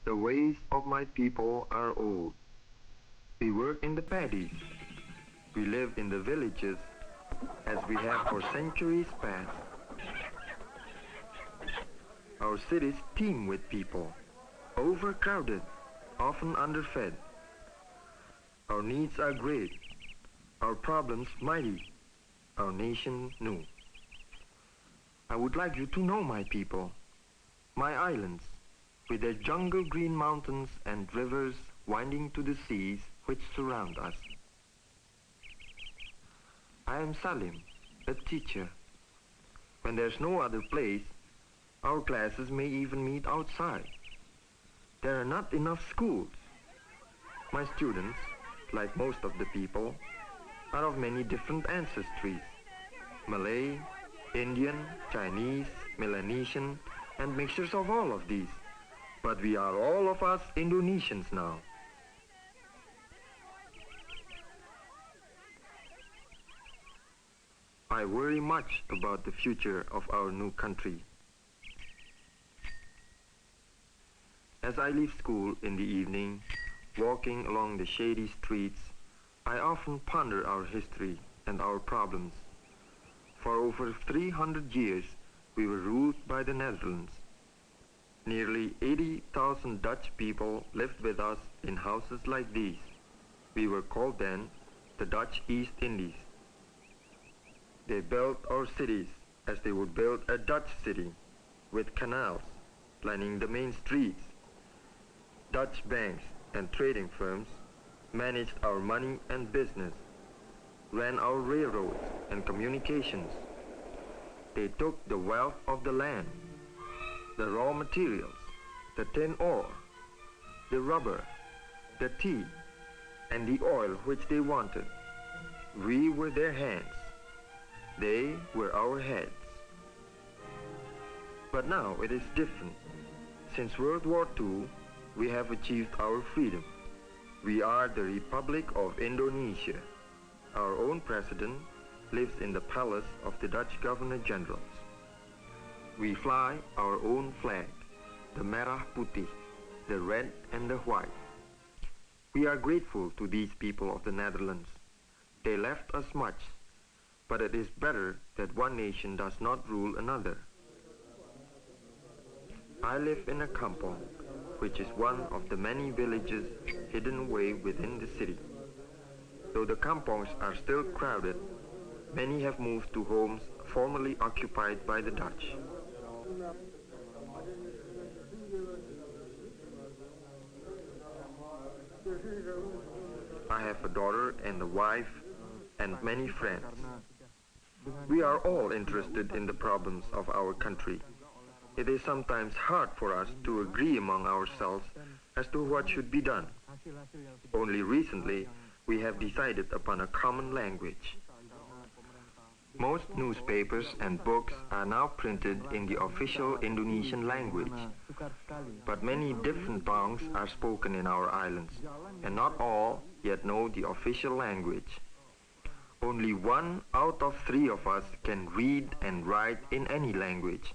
The ways of my people are old. We work in the paddies. We live in the villages as we have for centuries past. Our cities teem with people, overcrowded, often underfed. Our needs are great, our problems mighty, our nation new. I would like you to know my people, my islands, with their jungle green mountains and rivers winding to the seas which surround us. I am Salim, a teacher. When there's no other place, our classes may even meet outside. There are not enough schools. My students, like most of the people, are of many different ancestries. Malay, Indian, Chinese, Melanesian, and mixtures of all of these. But we are all of us Indonesians now. I worry much about the future of our new country. As I leave school in the evening, walking along the shady streets, I often ponder our history and our problems. For over 300 years, we were ruled by the Netherlands. Nearly 80,000 Dutch people lived with us in houses like these. We were called then the Dutch East Indies. They built our cities as they would build a Dutch city, with canals lining the main streets. Dutch banks and trading firms managed our money and business, ran our railroads and communications. They took the wealth of the land, the raw materials, the tin ore, the rubber, the tea, and the oil which they wanted. We were their hands. They were our heads. But now it is different. Since World War II, we have achieved our freedom. We are the Republic of Indonesia. Our own president lives in the palace of the Dutch Governor-Generals. We fly our own flag, the Merah Putih, the red and the white. We are grateful to these people of the Netherlands. They left us much, but it is better that one nation does not rule another. I live in a kampong, which is one of the many villages hidden away within the city. Though the kampongs are still crowded, many have moved to homes formerly occupied by the Dutch. I have a daughter and a wife and many friends. We are all interested in the problems of our country. It is sometimes hard for us to agree among ourselves as to what should be done. Only recently, we have decided upon a common language. Most newspapers and books are now printed in the official Indonesian language, but many different tongues are spoken in our islands, and not all yet know the official language. Only 1 out of 3 of us can read and write in any language.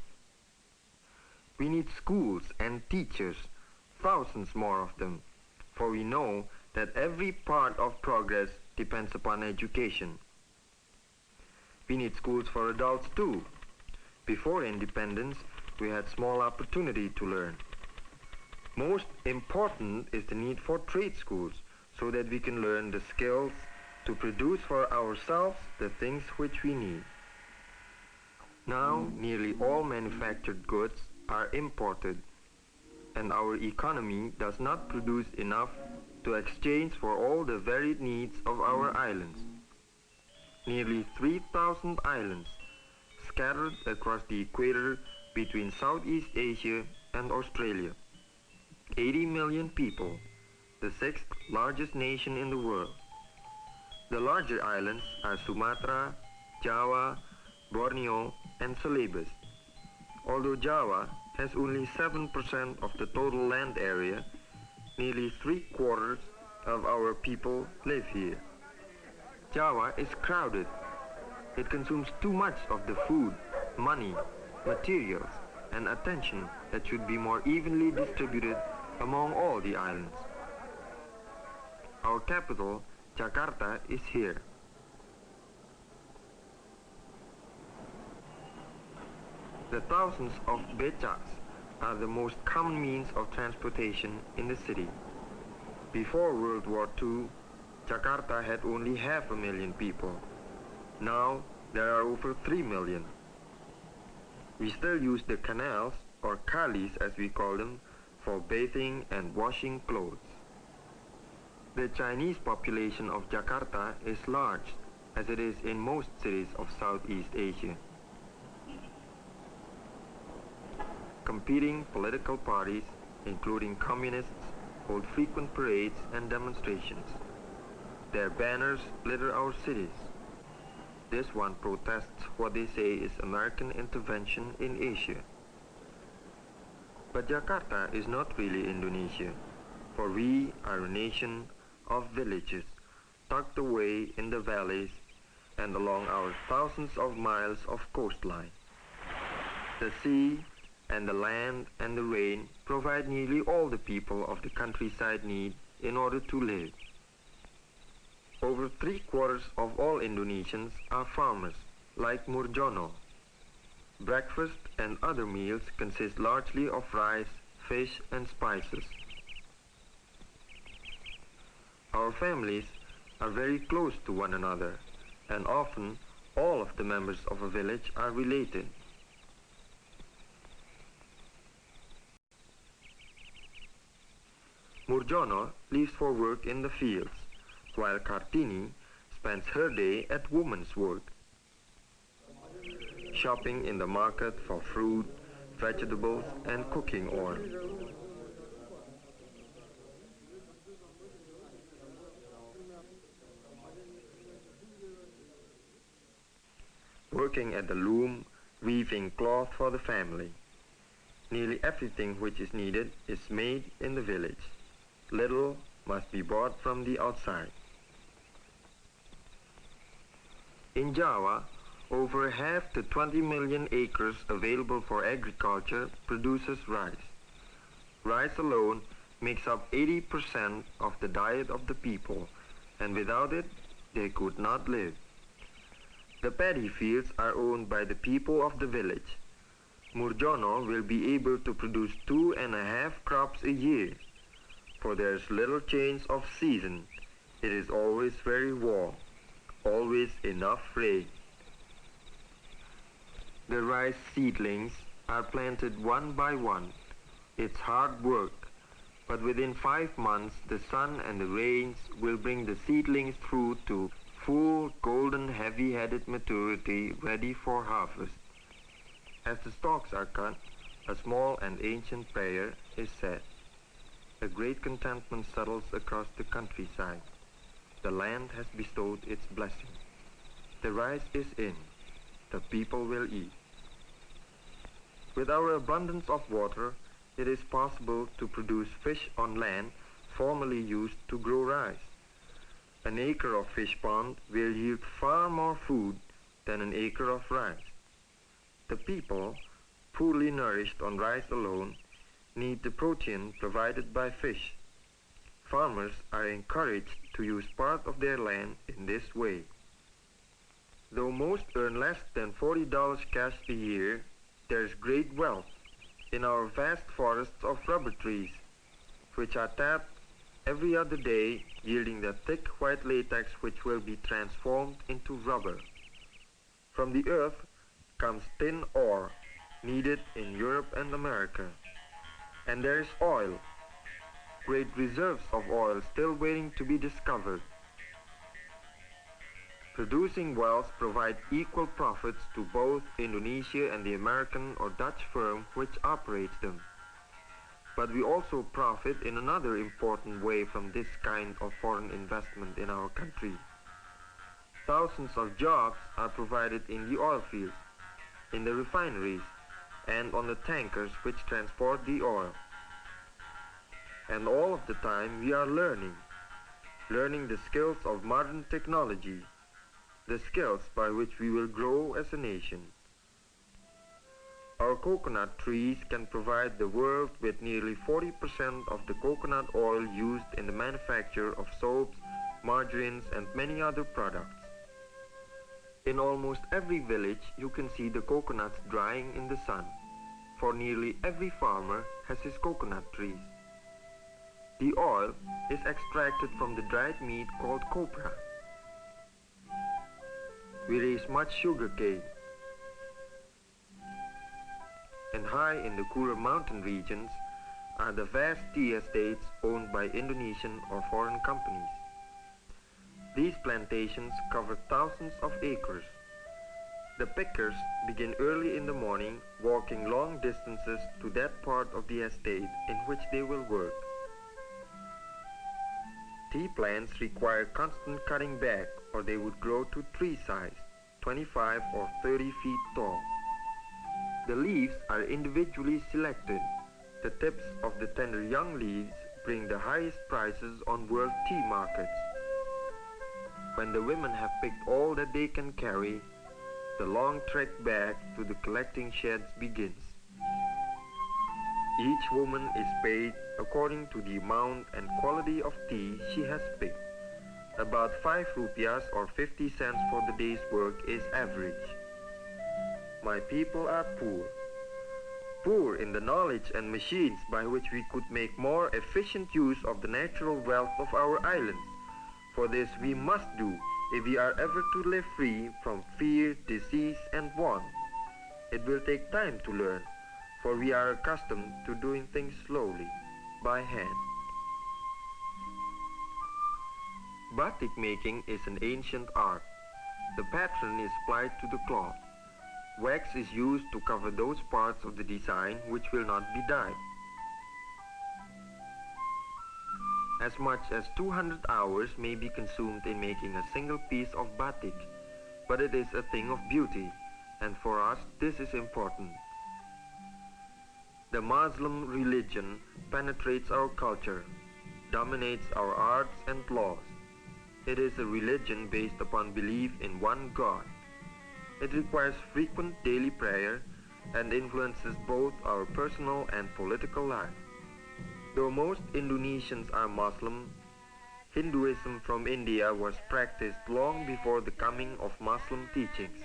We need schools and teachers, thousands more of them, for we know that every part of progress depends upon education. We need schools for adults too. Before independence, we had small opportunity to learn. Most important is the need for trade schools, so that we can learn the skills to produce for ourselves the things which we need. Now, nearly all manufactured goods are imported, and our economy does not produce enough to exchange for all the varied needs of our islands. Nearly 3,000 islands scattered across the equator between Southeast Asia and Australia. 80 million people, the 6th largest nation in the world. The larger islands are Sumatra, Java, Borneo, and Celebes. Although Java has only 7% of the total land area, nearly 3/4 of our people live here. Java is crowded. It consumes too much of the food, money, materials, and attention that should be more evenly distributed among all the islands. Our capital, Jakarta, is here. The thousands of becaks are the most common means of transportation in the city. Before World War II, Jakarta had only 500,000 people. Now there are over 3 million. We still use the canals, or kalis as we call them, for bathing and washing clothes. The Chinese population of Jakarta is large, as it is in most cities of Southeast Asia. Competing political parties, including communists, hold frequent parades and demonstrations. Their banners litter our cities. This one protests what they say is American intervention in Asia. But Jakarta is not really Indonesia, for we are a nation of villages tucked away in the valleys and along our thousands of miles of coastline. The sea and the land and the rain provide nearly all the people of the countryside need in order to live. Over 3/4 of all Indonesians are farmers, like Murjono. Breakfast and other meals consist largely of rice, fish and spices. Our families are very close to one another, and often all of the members of a village are related. Murjono leaves for work in the fields, while Kartini spends her day at woman's work, shopping in the market for fruit, vegetables and cooking oil. Working at the loom, weaving cloth for the family. Nearly everything which is needed is made in the village. Little must be bought from the outside. In Java, over half the 20 million acres available for agriculture produces rice. Rice alone makes up 80% of the diet of the people, and without it, they could not live. The paddy fields are owned by the people of the village. Murjono will be able to produce 2.5 crops a year, for there is little change of season. It is always very warm, always enough rain. The rice seedlings are planted one by one. It's hard work, but within 5 months the sun and the rains will bring the seedlings through to full golden heavy-headed maturity ready for harvest. As the stalks are cut, a small and ancient prayer is said. A great contentment settles across the countryside. The land has bestowed its blessing. The rice is in. The people will eat. With our abundance of water, it is possible to produce fish on land formerly used to grow rice. An acre of fish pond will yield far more food than an acre of rice. The people, poorly nourished on rice alone, need the protein provided by fish. Farmers are encouraged to use part of their land in this way. Though most earn less than $40 cash a year, there is great wealth in our vast forests of rubber trees, which are tapped every other day, yielding the thick white latex which will be transformed into rubber. From the earth comes tin ore, needed in Europe and America. And there is oil, great reserves of oil still waiting to be discovered. Producing wells provide equal profits to both Indonesia and the American or Dutch firm which operates them. But we also profit in another important way from this kind of foreign investment in our country. Thousands of jobs are provided in the oil fields, in the refineries, and on the tankers which transport the oil. And all of the time we are learning the skills of modern technology, the skills by which we will grow as a nation. Our Our coconut trees can provide the world with nearly 40% of the coconut oil used in the manufacture of soaps, margarines, and many other products. In almost every village you can see the coconuts drying in the sun, for nearly every farmer has his coconut trees. The oil is extracted from the dried meat called copra. We raise much sugar cane, and high in the cooler mountain regions are the vast tea estates owned by Indonesian or foreign companies. These plantations cover thousands of acres. The pickers begin early in the morning, walking long distances to that part of the estate in which they will work. Tea plants require constant cutting back or they would grow to tree size, 25 or 30 feet tall. The leaves are individually selected. The tips of the tender young leaves bring the highest prices on world tea markets. When the women have picked all that they can carry, the long trek back to the collecting sheds begins. Each woman is paid according to the amount and quality of tea she has picked. About 5 rupiahs or 50 cents for the day's work is average. My people are poor. Poor in the knowledge and machines by which we could make more efficient use of the natural wealth of our islands. For this we must do if we are ever to live free from fear, disease, and want. It will take time to learn, for we are accustomed to doing things slowly, by hand. Batik making is an ancient art. The pattern is applied to the cloth. Wax is used to cover those parts of the design which will not be dyed. As much as 200 hours may be consumed in making a single piece of batik, but it is a thing of beauty, and for us this is important. The Muslim religion penetrates our culture, dominates our arts and laws. It is a religion based upon belief in one God. It requires frequent daily prayer and influences both our personal and political life. Though most Indonesians are Muslim, Hinduism from India was practiced long before the coming of Muslim teachings.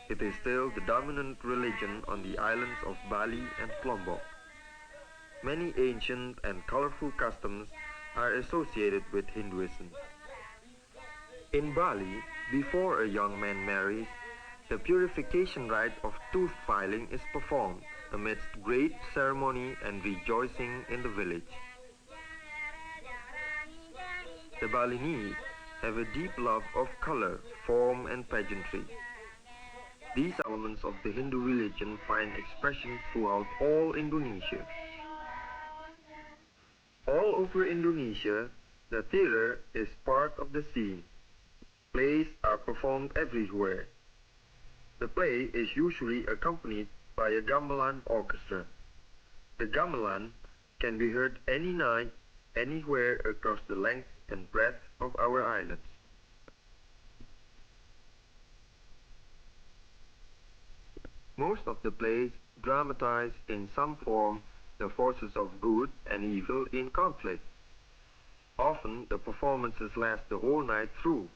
It is still the dominant religion on the islands of Bali and Lombok. Many ancient and colorful customs are associated with Hinduism. In Bali, before a young man marries, the purification rite of tooth filing is performed amidst great ceremony and rejoicing in the village. The Balinese have a deep love of color, form, and pageantry. These elements of the Hindu religion find expression throughout all Indonesia. All over Indonesia, the theater is part of the scene. Plays are performed everywhere. The play is usually accompanied by a gamelan orchestra. The gamelan can be heard any night, anywhere across the length and breadth of our islands. Most of the plays dramatize in some form the forces of good and evil in conflict. Often the performances last the whole night through.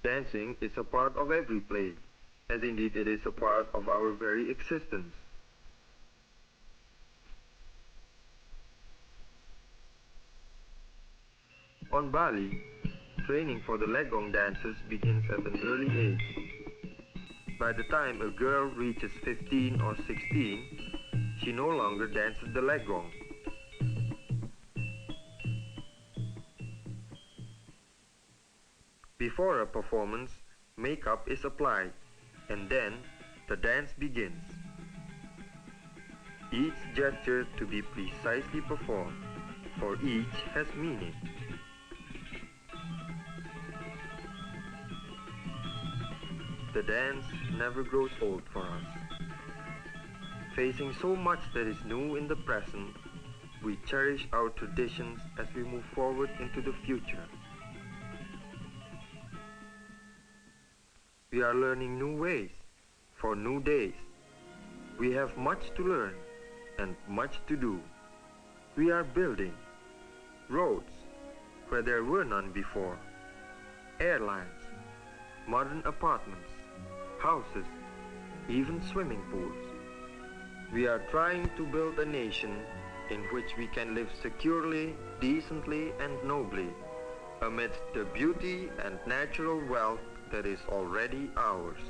Dancing is a part of every play, as indeed it is a part of our very existence. On Bali, training for the legong dances begins at an early age. By the time a girl reaches 15 or 16, she no longer dances the legong. Before a performance, makeup is applied, and then the dance begins. Each gesture to be precisely performed, for each has meaning. The dance never grows old for us. Facing so much that is new in the present, we cherish our traditions as we move forward into the future. We are learning new ways, for new days. We have much to learn and much to do. We are building roads where there were none before, airlines, modern apartments, houses, even swimming pools. We are trying to build a nation in which we can live securely, decently, and nobly amidst the beauty and natural wealth that is already ours.